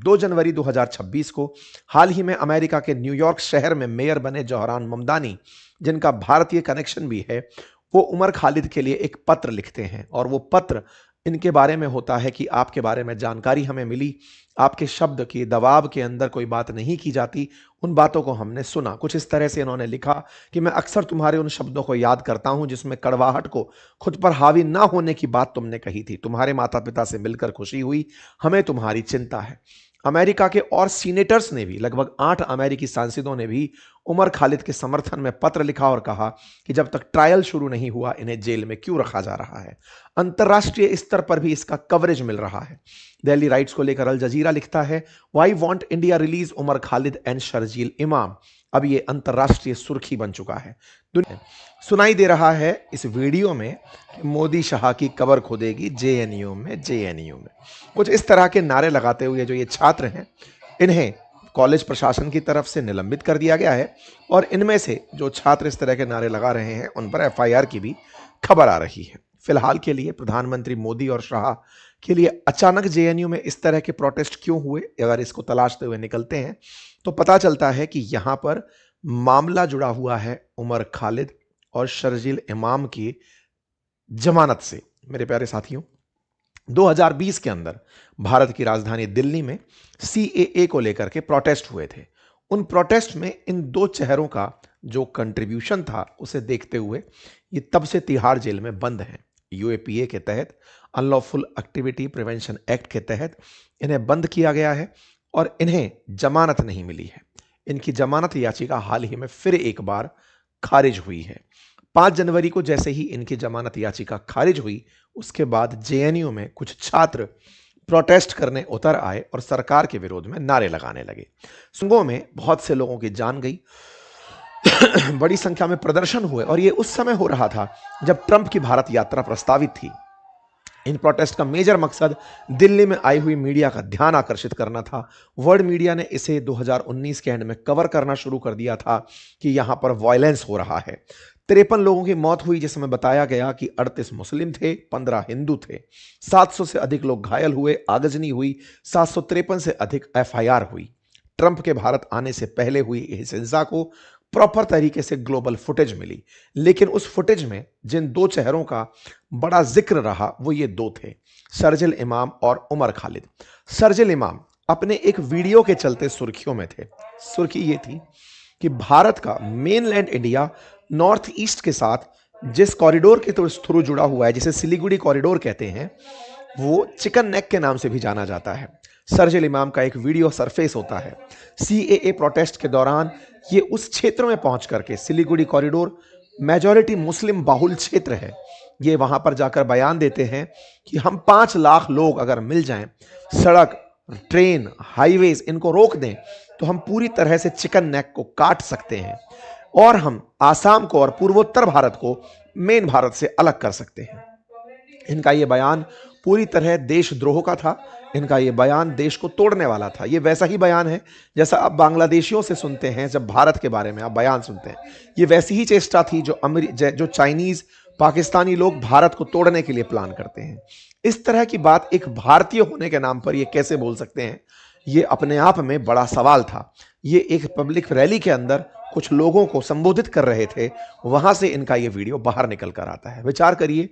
2 जनवरी 2026 को हाल ही में अमेरिका के न्यूयॉर्क शहर में मेयर बने जोहरान ममदानी, जिनका भारतीय कनेक्शन भी है, वो उमर खालिद के लिए एक पत्र लिखते हैं। और वो पत्र इनके बारे में होता है कि आपके बारे में जानकारी हमें मिली, आपके शब्द के दबाव के अंदर कोई बात नहीं की जाती, उन बातों को हमने सुना। कुछ इस तरह से इन्होंने लिखा कि मैं अक्सर तुम्हारे उन शब्दों को याद करता हूं जिसमें कड़वाहट को खुद पर हावी ना होने की बात तुमने कही थी। तुम्हारे माता पिता से मिलकर खुशी हुई, हमें तुम्हारी चिंता है। अमेरिका के और सीनेटर्स ने भी, लगभग 8 अमेरिकी सांसदों ने भी उमर खालिद के समर्थन में पत्र लिखा और कहा कि जब तक ट्रायल शुरू नहीं हुआ इन्हें जेल में क्यों रखा जा रहा है। अंतर्राष्ट्रीय स्तर पर भी इसका कवरेज मिल रहा है। दिल्ली राइट्स को लेकर अल जजीरा लिखता है, why want India release Umar Khalid and Sharjeel Imam. अब ये अंतर्राष्ट्रीय सुर्खी बन चुका है। सुनाई दे रहा है इस वीडियो में कि मोदी शाह की कबर खुदेगी जेएनयू में, जेएनयू में। कुछ इस तरह के नारे लगाते हुए जो ये छात्र हैं, इन्हें कॉलेज प्रशासन की तरफ से निलंबित कर दिया गया है और इनमें से जो छात्र इस तरह के नारे लगा रहे हैं उन पर एफआईआर की भी खबर आ रही है। फिलहाल के लिए प्रधानमंत्री मोदी और शाह के लिए अचानक जेएनयू में इस तरह के प्रोटेस्ट क्यों हुए, अगर इसको तलाशते हुए निकलते हैं तो पता चलता है कि यहां पर मामला जुड़ा हुआ है उमर खालिद और शर्जील इमाम की जमानत से। मेरे प्यारे साथियों, 2020 के अंदर भारत की राजधानी दिल्ली में सीएए को लेकर के प्रोटेस्ट हुए थे। उन प्रोटेस्ट में इन दो चेहरों का जो कंट्रीब्यूशन था उसे देखते हुए ये तब से तिहाड़ जेल में बंद हैं। यूएपीए के तहत, अनलॉफुल एक्टिविटी प्रिवेंशन एक्ट के तहत इन्हें बंद किया गया है और इन्हें जमानत नहीं मिली है। इनकी जमानत याचिका हाल ही में फिर एक बार खारिज हुई है। 5 जनवरी को जैसे ही इनकी जमानत याचिका खारिज हुई, उसके बाद जेएनयू में कुछ छात्र प्रोटेस्ट करने उतर आए और सरकार के विरोध में नारे लगाने लगे। संगों में बहुत से लोगों की जान गई, बड़ी संख्या में प्रदर्शन हुए और यह उस समय हो रहा था जब ट्रंप की भारत यात्रा प्रस्तावित थी। इन प्रोटेस्ट का मेजर मकसद दिल्ली में आई हुई मीडिया का ध्यान आकर्षित करना था। वर्ल्ड मीडिया ने इसे 2019 के एंड में कवर करना शुरू कर दिया था कि यहां पर वायलेंस हो रहा है। 53 लोगों की मौत हुई, जिसमें बताया गया कि 38 मुस्लिम थे, 15 हिंदू थे। 700 से अधिक लोग घायल हुए, आगजनी हुई, 753 से अधिक एफआईआर हुई। ट्रंप के भारत आने से पहले हुई इस हिंसा को प्रॉपर तरीके से ग्लोबल फुटेज मिली, लेकिन उस फुटेज में जिन दो चेहरों का बड़ा जिक्र रहा वो ये दो थे, शर्जील इमाम और उमर खालिद। शर्जील इमाम अपने एक वीडियो के चलते सुर्खियों में थे। सुर्खी ये थी कि भारत का मेनलैंड इंडिया नॉर्थ ईस्ट के साथ जिस कॉरिडोर के थ्रू जुड़ा हुआ है, जिसे सिलीगुड़ी कॉरिडोर कहते हैं, वो चिकन नेक के नाम से भी जाना जाता है। शर्जील इमाम का एक वीडियो सरफेस होता है। सीएए प्रोटेस्ट के दौरान ये उस क्षेत्र में पहुंच करके, सिलीगुड़ी कॉरिडोर मेजॉरिटी मुस्लिम बाहुल क्षेत्र है, ये वहां पर जाकर बयान देते हैं कि हम 5 लाख लोग अगर मिल जाएं, सड़क, ट्रेन, हाईवेज इनको रोक दें तो हम पूरी तरह से चिकन नेक को काट सकते हैं और हम आसाम को और पूर्वोत्तर भारत को मेन भारत से अलग कर सकते हैं। इनका यह बयान पूरी तरह देशद्रोह का था। इनका यह बयान देश को तोड़ने वाला था। यह वैसा ही बयान है जैसा आप बांग्लादेशियों से सुनते हैं जब भारत के बारे में आप बयान सुनते हैं। यह वैसी ही चेष्टा थी जो चाइनीज, पाकिस्तानी लोग भारत को तोड़ने के लिए प्लान करते हैं। इस तरह की बात एक भारतीय होने के नाम पर यह कैसे बोल सकते हैं, यह अपने आप में बड़ा सवाल था। यह एक पब्लिक रैली के अंदर कुछ लोगों को संबोधित कर रहे थे, वहां से इनका यह वीडियो बाहर निकल कर आता है। विचार करिए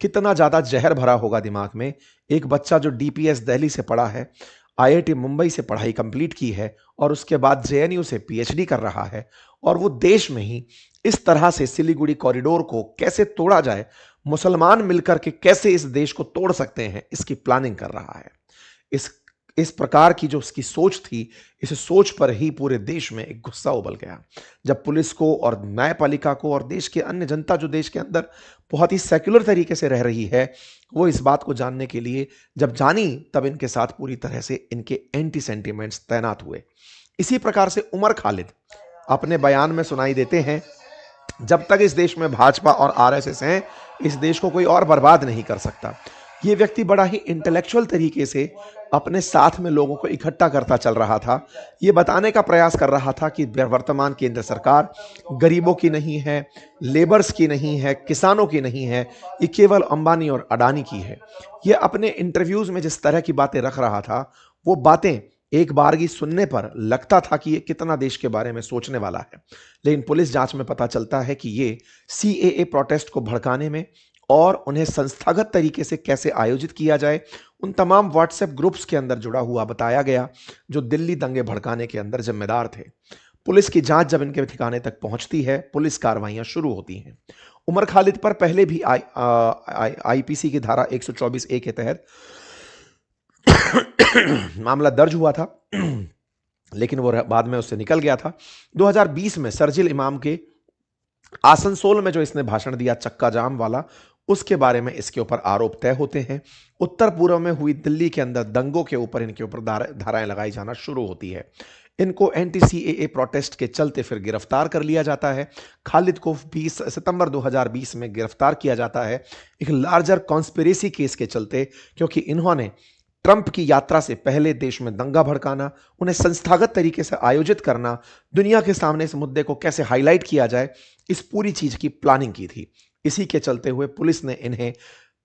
कितना ज्यादा जहर भरा होगा दिमाग में। एक बच्चा जो डीपीएस दिल्ली से पढ़ा है, आईआईटी मुंबई से पढ़ाई कंप्लीट की है और उसके बाद जेएनयू से पीएचडी कर रहा है, और वो देश में ही इस तरह से सिलीगुड़ी कॉरिडोर को कैसे तोड़ा जाए, मुसलमान मिलकर के कैसे इस देश को तोड़ सकते हैं, इसकी प्लानिंग कर रहा है। इस प्रकार की जो उसकी सोच थी, इस सोच पर ही पूरे देश में एक गुस्सा उबल गया। जब पुलिस को और न्यायपालिका को और देश के अन्य जनता जो देश के अंदर बहुत ही सेक्युलर तरीके से रह रही है, वो इस बात को जानने के लिए जब जानी, तब इनके साथ पूरी तरह से इनके एंटी सेंटिमेंट्स तैनात हुए। इसी प्रकार से उमर खालिद अपने बयान में सुनाई देते हैं, जब तक इस देश में भाजपा और आरएसएस हैं, इस देश को कोई और बर्बाद नहीं कर सकता। ये व्यक्ति बड़ा ही इंटेलेक्चुअल तरीके से अपने साथ में लोगों को इकट्ठा करता चल रहा था। ये बताने का प्रयास कर रहा था कि वर्तमान केंद्र सरकार गरीबों की नहीं है, लेबर्स की नहीं है, किसानों की नहीं है, ये केवल अंबानी और अडानी की है। ये अपने इंटरव्यूज में जिस तरह की बातें रख रहा था, वो बातें एक बारगी सुनने पर लगता था कि ये कितना देश के बारे में सोचने वाला है, लेकिन पुलिस जांच में पता चलता है कि ये सीएए प्रोटेस्ट को भड़काने में और उन्हें संस्थागत तरीके से कैसे आयोजित किया जाए, उन तमाम व्हाट्सएप ग्रुप्स के अंदर जुड़ा हुआ बताया गया जो दिल्ली दंगे भड़काने के अंदर जिम्मेदार थे। पुलिस की जांच जब इनके ठिकाने तक पहुंचती है, पुलिस कार्रवाइयां शुरू होती हैं। उमर खालिद पर पहले भी आईपीसी की धारा 124 ए के तहत मामला दर्ज हुआ था, लेकिन वो बाद में उससे निकल गया था। 2020 में शरजील इमाम के आसनसोल में जो इसने भाषण दिया चक्का जाम वाला, उसके बारे में इसके ऊपर आरोप तय होते हैं। उत्तर पूर्व में हुई दिल्ली के अंदर दंगों के ऊपर इनके ऊपर धाराएं लगाई जाना शुरू होती है। इनको एंटी सीएए प्रोटेस्ट के चलते फिर गिरफ्तार कर लिया जाता है। खालिद को 20 सितंबर 2020 में गिरफ्तार किया जाता है एक लार्जर कॉन्स्पिरेसी केस के चलते, क्योंकि इन्होंने ट्रंप की यात्रा से पहले देश में दंगा भड़काना, उन्हें संस्थागत तरीके से आयोजित करना, दुनिया के सामने इस मुद्दे को कैसे हाईलाइट किया जाए, इस पूरी चीज की प्लानिंग की थी। इसी के चलते हुए पुलिस ने इन्हें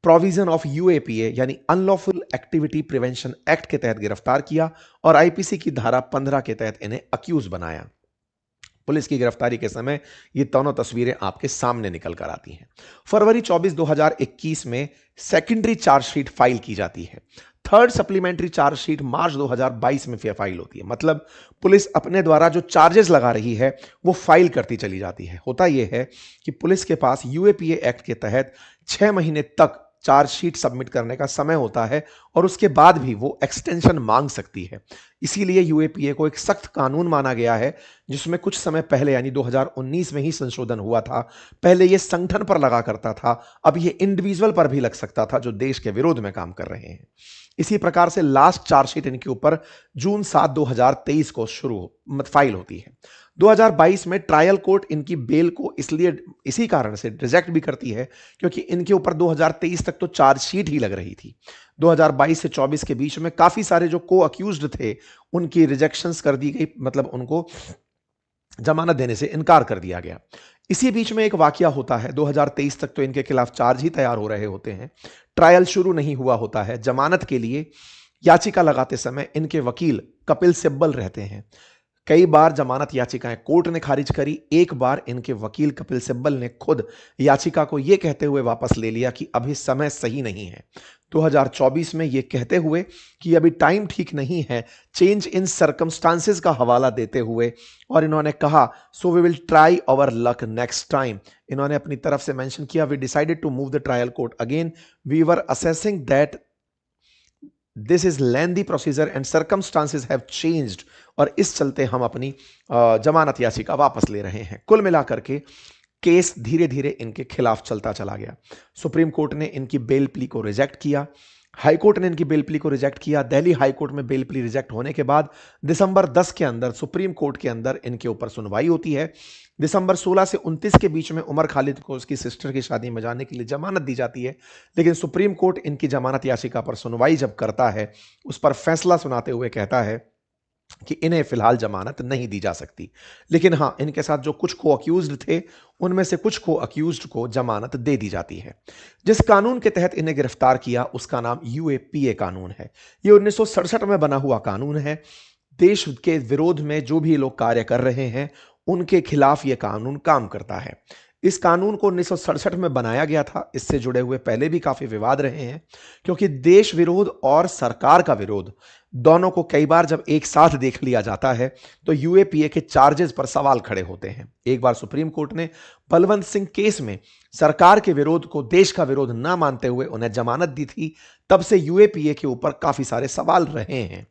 प्रोविजन ऑफ यूएपीए यानी अनलॉफुल एक्टिविटी प्रिवेंशन एक्ट के तहत गिरफ्तार किया और आईपीसी की धारा 15 के तहत इन्हें अक्यूज बनाया। पुलिस की गिरफ्तारी के समय ये दोनों तस्वीरें आपके सामने निकल कर आती हैं। फरवरी 24, 2021 में सेकेंडरी चार्जशीट फाइल की जाती है। थर्ड सप्लीमेंट्री चार्जशीट मार्च 2022 में फाइल होती है। मतलब पुलिस अपने द्वारा जो चार्जेस लगा रही है वो फाइल करती चली जाती है। होता यह है कि पुलिस के पास यूएपीए एक्ट के तहत 6 महीने तक चार्जशीट सबमिट करने का समय होता है और उसके बाद भी वो एक्सटेंशन मांग सकती है। इसीलिए यूएपीए को एक सख्त कानून माना गया है, जिसमें कुछ समय पहले यानी 2019 में ही संशोधन हुआ था। पहले ये संगठन पर लगा करता था, अब ये इंडिविजुअल पर भी लग सकता था जो देश के विरोध में काम कर रहे हैं। इसी प्रकार से लास्ट चार्जशीट इनके ऊपर जून 7, 2023 को फाइल होती है। 2022 में ट्रायल कोर्ट इनकी बेल को इसी कारण से रिजेक्ट भी करती है, क्योंकि इनके ऊपर 2023 तक तो चार्जशीट ही लग रही थी। 2022 से 24 के बीच में काफी सारे जो को अक्यूज्ड थे उनकी रिजेक्शंस कर दी गई, मतलब उनको जमानत देने से इनकार कर दिया गया। इसी बीच में एक वाकया होता है। 2023 तक तो इनके खिलाफ चार्ज ही तैयार हो रहे होते हैं, ट्रायल शुरू नहीं हुआ होता है। जमानत के लिए याचिका लगाते समय इनके वकील कपिल सिब्बल रहते हैं। कई बार जमानत याचिकाएं कोर्ट ने खारिज करी। एक बार इनके वकील कपिल सिब्बल ने खुद याचिका को यह कहते हुए वापस ले लिया कि अभी समय सही नहीं है। 2024 में यह कहते हुए कि अभी टाइम ठीक नहीं है, चेंज इन सर्कमस्टांसेस का हवाला देते हुए, और इन्होंने कहा so we will try our luck next time. इन्होंने अपनी तरफ से मेंशन किया we decided to move the trial court again, we were assessing that this is lengthy procedure and circumstances have changed, और इस चलते हम अपनी जमानत याचिका वापस ले रहे हैं। कुल मिलाकर के केस धीरे धीरे इनके खिलाफ चलता चला गया। सुप्रीम कोर्ट ने इनकी बेल प्ली को रिजेक्ट किया, हाई कोर्ट ने इनकी बेल प्ली को रिजेक्ट किया। दिल्ली हाई कोर्ट में बेल प्ली रिजेक्ट होने के बाद दिसंबर 10 के अंदर सुप्रीम कोर्ट के अंदर इनके ऊपर सुनवाई होती है। दिसंबर 16 से 29 के बीच में उमर खालिद को उसकी सिस्टर की शादी में जाने के लिए जमानत दी जाती है, लेकिन सुप्रीम कोर्ट इनकी जमानत याचिका पर सुनवाई जब करता है, उस पर फैसला सुनाते हुए कहता है कि इन्हें फिलहाल जमानत नहीं दी जा सकती। लेकिन हां, इनके साथ जो कुछ को अक्यूज्ड थे उनमें से कुछ को अक्यूज्ड को जमानत दे दी जाती है। जिस कानून के तहत इन्हें गिरफ्तार किया उसका नाम यूएपीए कानून है। यह 1967 में बना हुआ कानून है। देश के विरोध में जो भी लोग कार्य कर रहे हैं उनके खिलाफ यह कानून काम करता है। इस कानून को 1967 में बनाया गया था। इससे जुड़े हुए पहले भी काफी विवाद रहे हैं, क्योंकि देश विरोध और सरकार का विरोध दोनों को कई बार जब एक साथ देख लिया जाता है तो यूएपीए के चार्जेस पर सवाल खड़े होते हैं। एक बार सुप्रीम कोर्ट ने बलवंत सिंह केस में सरकार के विरोध को देश का विरोध ना मानते हुए उन्हें जमानत दी थी। तब से यूएपीए के ऊपर काफी सारे सवाल रहे हैं।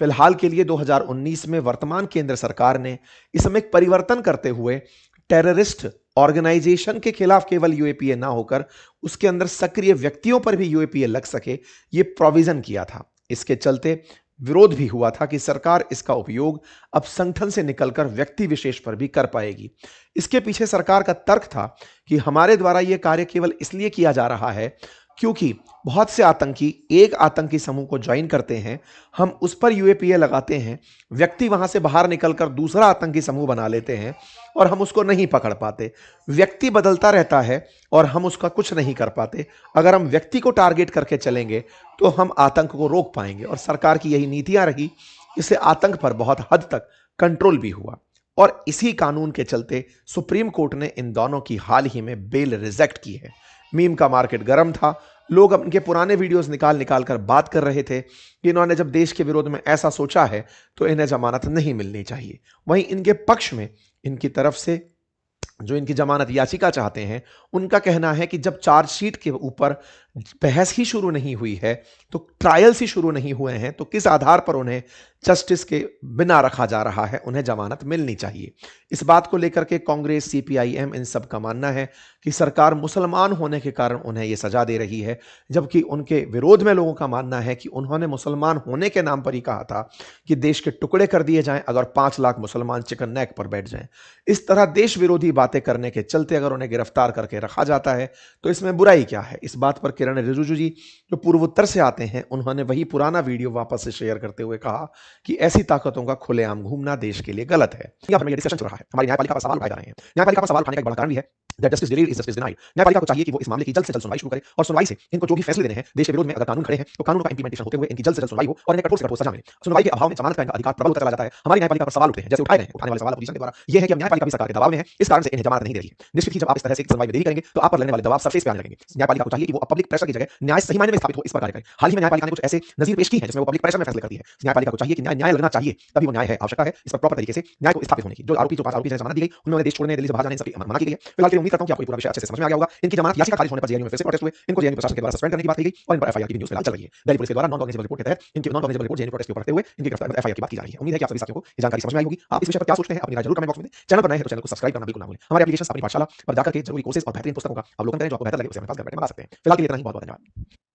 फिलहाल के लिए 2019 में वर्तमान केंद्र सरकार ने इसमें एक परिवर्तन करते हुए टेररिस्ट ऑर्गेनाइजेशन के खिलाफ केवल यूएपीए ना होकर उसके अंदर सक्रिय व्यक्तियों पर भी यूएपीए लग सके, यह प्रोविजन किया था। इसके चलते विरोध भी हुआ था कि सरकार इसका उपयोग अब संगठन से निकलकर व्यक्ति विशेष पर भी कर पाएगी। इसके पीछे सरकार का तर्क था कि हमारे द्वारा यह कार्य केवल इसलिए किया जा रहा है क्योंकि बहुत से आतंकी एक आतंकी समूह को ज्वाइन करते हैं, हम उस पर यूएपीए लगाते हैं, व्यक्ति वहां से बाहर निकलकर दूसरा आतंकी समूह बना लेते हैं और हम उसको नहीं पकड़ पाते। व्यक्ति बदलता रहता है और हम उसका कुछ नहीं कर पाते। अगर हम व्यक्ति को टारगेट करके चलेंगे तो हम आतंक को रोक पाएंगे, और सरकार की यही नीतियां रही इससे आतंक पर बहुत हद तक कंट्रोल भी हुआ। और इसी कानून के चलते सुप्रीम कोर्ट ने इन दोनों की हाल ही में बेल रिजेक्ट की है। मीम का मार्केट गर्म था, लोग अब इनके पुराने वीडियोस निकाल निकाल कर बात कर रहे थे कि इन्होंने जब देश के विरोध में ऐसा सोचा है तो इन्हें जमानत नहीं मिलनी चाहिए। वहीं इनके पक्ष में इनकी तरफ से जो इनकी जमानत याचिका चाहते हैं, उनका कहना है कि जब चार्जशीट के ऊपर बहस ही शुरू नहीं हुई है, तो ट्रायल्स ही शुरू नहीं हुए हैं, तो किस आधार पर उन्हें जस्टिस के बिना रखा जा रहा है, उन्हें जमानत मिलनी चाहिए। इस बात को लेकर के कांग्रेस, सीपीआईएम इन सब का मानना है कि सरकार मुसलमान होने के कारण उन्हें यह सजा दे रही है, जबकि उनके विरोध में लोगों का मानना है कि उन्होंने मुसलमान होने के नाम पर ही कहा था कि देश के टुकड़े कर दिए जाएं अगर 5 लाख मुसलमान चिकन नेक पर बैठ जाएं। इस तरह देश विरोधी बातें करने के चलते अगर उन्हें गिरफ्तार करके रखा जाता है तो इसमें बुराई क्या है। इस बात पर किरण रिजिजू जी जो पूर्वोत्तर से आते हैं, उन्होंने वही पुराना वीडियो वापस से शेयर करते हुए कहा कि ऐसी ताकतों का खुलेआम घूमना देश के लिए गलत है। यहाँ पर डिस्कशन चल रहा है, हमारी न्यायपालिका पर सवाल उठाए जा रहे हैं। न्यायपालिका पर सवाल उठाने का एक बड़ा कारण भी है that justice delayed is justice denied. न्यायपालिका को चाहिए कि वो इस मामले की जल्द से जल्द सुनवाई शुरू करे और सुनवाई से इनको जो भी फैसले देने हैं देश के विरोध में अगर कानून खड़े हैं तो कानून का इंप्लीमेंटेशन होते हुए इनकी जल्द से जल्द सुनवाई हो और इन्हें कठोर से कठोर सजा मिले। सुनवाई के अभाव में जमानत का इनका अधिकार प्रबल होता चला जाता है। हमारी न्यायपालिका पर सवाल उठते हैं, जैसे उठाए गए हैं, उठाने वाले सवाल अपोजिशन के द्वारा यह है कि न्यायपालिका भी सरकार के दबाव में है, इस कारण से इन्हें जमानत नहीं दे रही है। निश्चित ही जब आप इस तरह से सुनवाई में देरी करेंगे तो आप पर लगने वाले दबाव सरफेस पे आने लगेंगे। न्यायपालिका को चाहिए कि वो पब्लिक प्रेशर की जगह न्याय सही मायने में स्थापित हो, इस पर कार्य करे। हाल ही में न्यायपालिका ने कुछ ऐसे नजीर पेश की हैं जिसमें वो पब्लिक प्रेशर में फैसले करती है। न्यायपालिका को चाहिए कि न्याय लगना चाहिए, तभी वो न्याय है, आवश्यकता है इस पर प्रॉपर तरीके से न्याय को स्थापित होने की। जो 5 आरोपी जमानत दी गई उन्होंने देश छोड़ने, दिल्ली से बाहर जाने, सबकी मना की गई है। फिलहाल के लिए उम्मीद करता हूं कि आपको पूरा विषय अच्छे से समझ में आ गया होगा। इनकी जमानत याचिका खारिज होने पर जेएनयू में फिर से प्रोटेस्ट हुए, इनको जेएनयू प्रशासन के द्वारा सस्पेंड करने की बात की गई और इन पर एफआईआर की न्यूज़ फिलहाल चल रही है। दिल्ली पुलिस के द्वारा नॉन कॉग्निजेबल रिपोर्ट के तहत इनकी non cognizable report JNU protest के ऊपर रखते हुए इनकी एफआईआर की बात की जा रही है। उम्मीद है कि आप सभी साथियों को ये जानकारी समझ में आई होगी। आप इस विषय पर क्या सोचते हैं अपनी राय जरूर कमेंट बॉक्स में दें। चैनल पर नए हैं तो चैनल को सब्सक्राइब करना बिल्कुल ना भूलें। हमारे एप्लीकेशन अपनी पाठशाला पर जाकर के जरूरी कोर्सेज और बेहतरीन पुस्तकों का अवलोकन करें जो आपको बेहतर लगे उसे अपने पास घर बैठे मंगा सकते हैं। फिलहाल के लिए इतना ही, बहुत बहुत धन्यवाद।